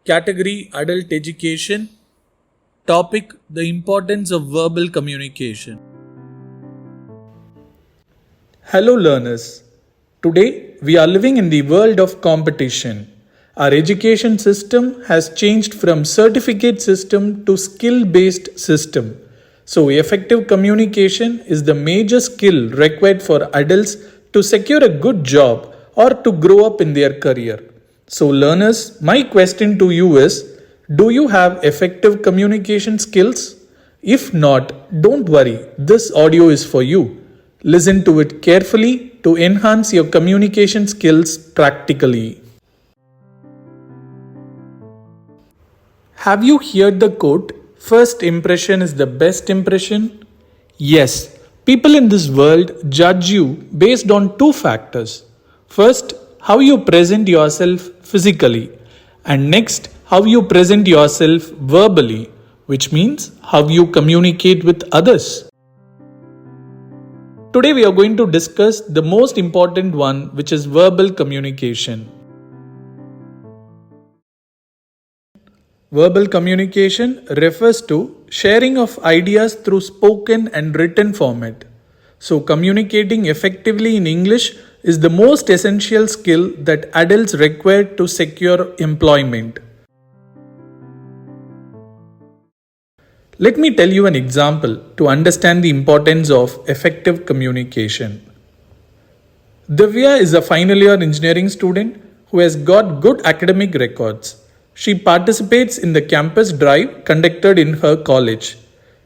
Category Adult Education. Topic The importance of verbal communication. Hello learners. Today we are living in the world of competition. Our education system has changed from certificate system to skill-based system. So effective communication is the major skill required for adults to secure a good job or to grow up in their career. So learners, my question to you is, do you have effective communication skills? If not, don't worry, this audio is for you. Listen to it carefully to enhance your communication skills practically. Have you heard the quote, "First impression is the best impression"? Yes, people in this world judge you based on two factors. First, how you present yourself physically, and next, how you present yourself verbally, which means how you communicate with others. Today we are going to discuss the most important one, which is verbal communication. Verbal communication refers to sharing of ideas through spoken and written format. So communicating effectively in English is the most essential skill that adults require to secure employment. Let me tell you an example to understand the importance of effective communication. Divya is a final year engineering student who has got good academic records. She participates in the campus drive conducted in her college.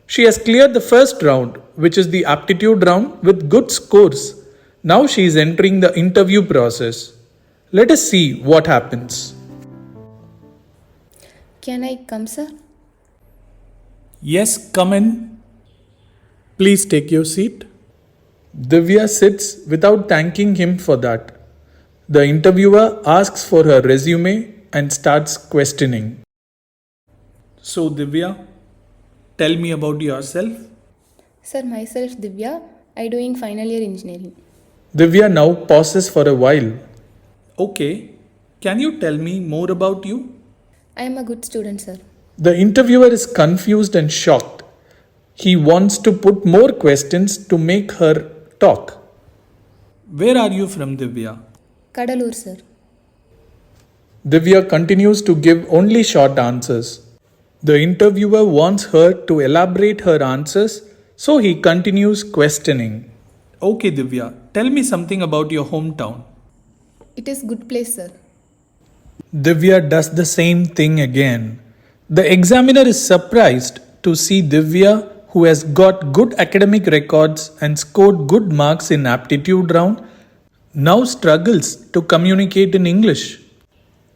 She has cleared the first round, which is the aptitude round, with good scores. Now she is entering the interview process. Let us see what happens. Can I come, sir? Yes, come in. Please take your seat. Divya sits without thanking him for that. The interviewer asks for her resume and starts questioning. So Divya, tell me about yourself. Sir, myself Divya. I doing final year engineering. Divya now pauses for a while. Okay, can you tell me more about you? I am a good student, sir. The interviewer is confused and shocked. He wants to put more questions to make her talk. Where are you from, Divya? Kadalur, sir. Divya continues to give only short answers. The interviewer wants her to elaborate her answers, so he continues questioning. Okay, Divya, tell me something about your hometown. It is good place, sir. Divya does the same thing again. The examiner is surprised to see Divya, who has got good academic records and scored good marks in aptitude round, now struggles to communicate in English.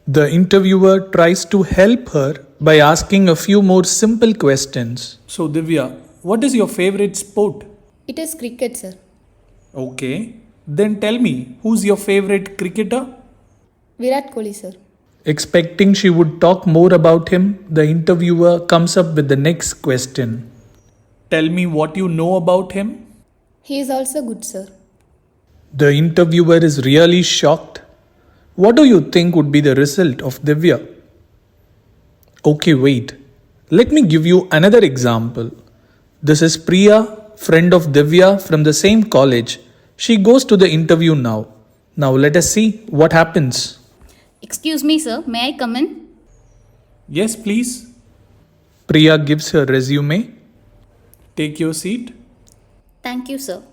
The interviewer tries to help her by asking a few more simple questions. So Divya, what is your favorite sport? It is cricket, sir. Okay, then tell me, who's your favorite cricketer? Virat Kohli, sir. Expecting she would talk more about him, the interviewer comes up with the next question. Tell me what you know about him. He is also good, sir. The interviewer is really shocked. What do you think would be the result of Divya? Okay, wait. Let me give you another example. This is Priya, friend of Divya from the same college. She goes to the interview now. Now let us see what happens. Excuse me, sir. May I come in? Yes, please. Priya gives her resume. Take your seat. Thank you, sir.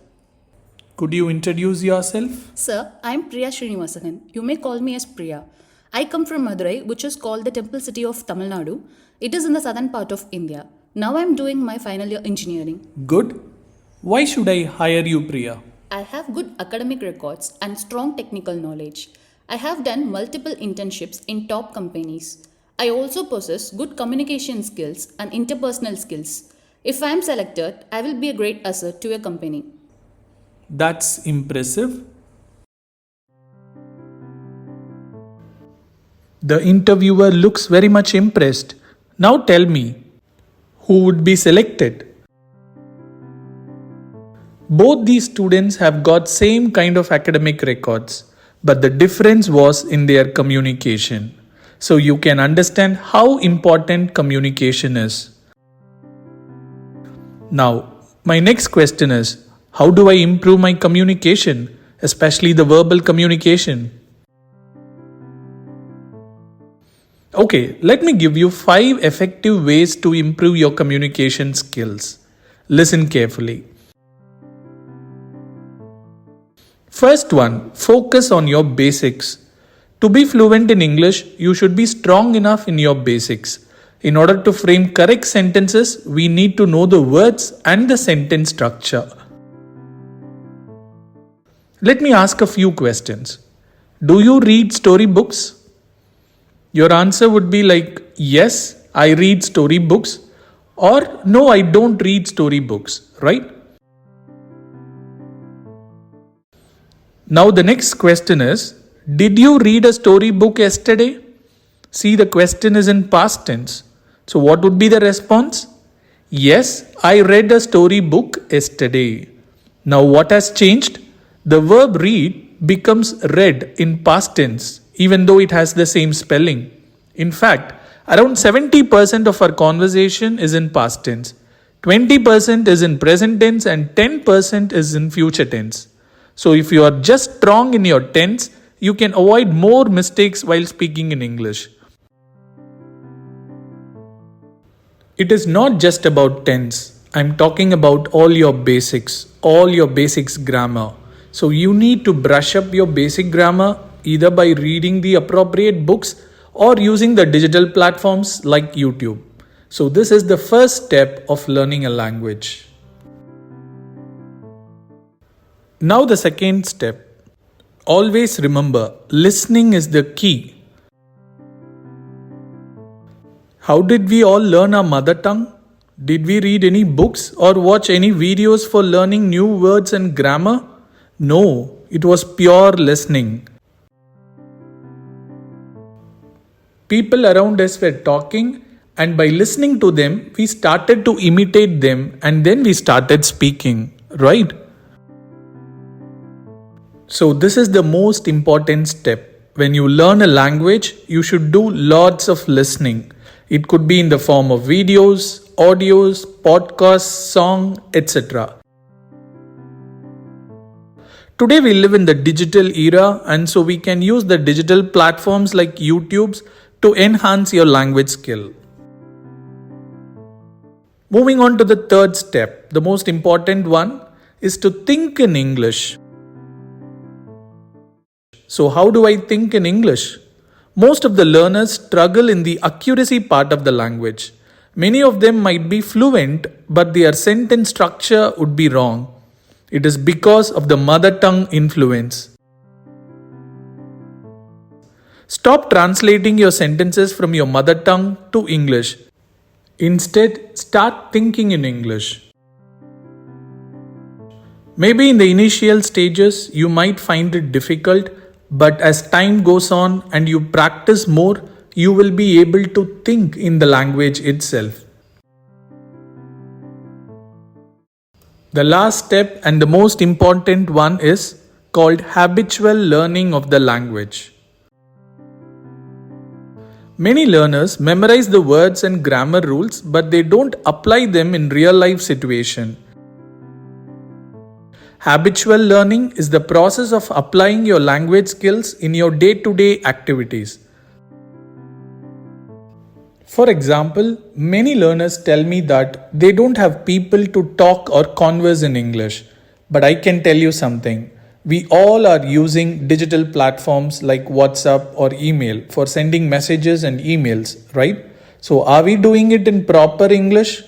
Could you introduce yourself? Sir, I am Priya Srinivasan. You may call me as Priya. I come from Madurai, which is called the temple city of Tamil Nadu. It is in the southern part of India. Now I am doing my final year engineering. Good. Why should I hire you, Priya? I have good academic records and strong technical knowledge. I have done multiple internships in top companies. I also possess good communication skills and interpersonal skills. If I am selected, I will be a great asset to your company. That's impressive. The interviewer looks very much impressed. Now tell me, who would be selected? Both these students have got same kind of academic records, but the difference was in their communication. so you can understand how important communication is. Now, my next question is, how do I improve my communication, especially the verbal communication? Okay, let me give you 5 effective ways to improve your communication skills. Listen carefully. First one, focus on your basics. To be fluent in English, you should be strong enough in your basics. In order to frame correct sentences, we need to know the words and the sentence structure. Let me ask a few questions. Do you read storybooks? Your answer would be like, yes, I read storybooks, or no, I don't read storybooks, right? Now the next question is, did you read a storybook yesterday? See, the question is in past tense. So what would be the response? Yes, I read a storybook yesterday. Now what has changed? The verb read becomes read in past tense, even though it has the same spelling. In fact, around 70% of our conversation is in past tense, 20% is in present tense, and 10% is in future tense. So if you are just strong in your tense, you can avoid more mistakes while speaking in English. It is not just about tense. I'm talking about all your basics grammar. So you need to brush up your basic grammar either by reading the appropriate books or using the digital platforms like YouTube. So this is the first step of learning a language. Now the second step. Always remember, listening is the key. How did we all learn our mother tongue? Did we read any books or watch any videos for learning new words and grammar? No, it was pure listening. People around us were talking, and by listening to them, we started to imitate them, and then we started speaking, right? So this is the most important step. When you learn a language, you should do lots of listening. It could be in the form of videos, audios, podcasts, song, etc. Today we live in the digital era, and so we can use the digital platforms like YouTube's to enhance your language skill. Moving on to the third step, the most important one is to think in English. So how do I think in English? Most of the learners struggle in the accuracy part of the language. Many of them might be fluent, but their sentence structure would be wrong. It is because of the mother tongue influence. Stop translating your sentences from your mother tongue to English. Instead, start thinking in English. Maybe in the initial stages, you might find it difficult, but as time goes on and you practice more, you will be able to think in the language itself. The last step and the most important one is called habitual learning of the language. Many learners memorize the words and grammar rules, but they don't apply them in real life situation. Habitual learning is the process of applying your language skills in your day-to-day activities. For example, many learners tell me that they don't have people to talk or converse in English. But I can tell you something. We all are using digital platforms like WhatsApp or email for sending messages and emails, right? So are we doing it in proper English?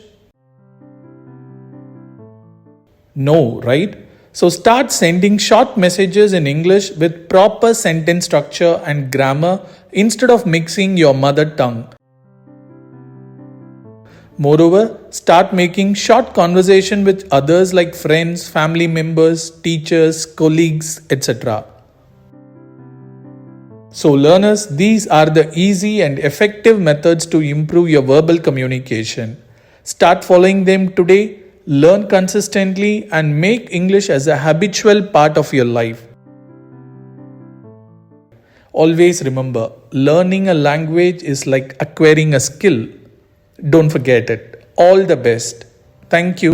No, right? So start sending short messages in English with proper sentence structure and grammar instead of mixing your mother tongue. Moreover, start making short conversation with others like friends, family members, teachers, colleagues, etc. So learners, these are the easy and effective methods to improve your verbal communication. Start following them today, learn consistently, and make English as a habitual part of your life. Always remember, learning a language is like acquiring a skill. Don't forget it. All the best. Thank you.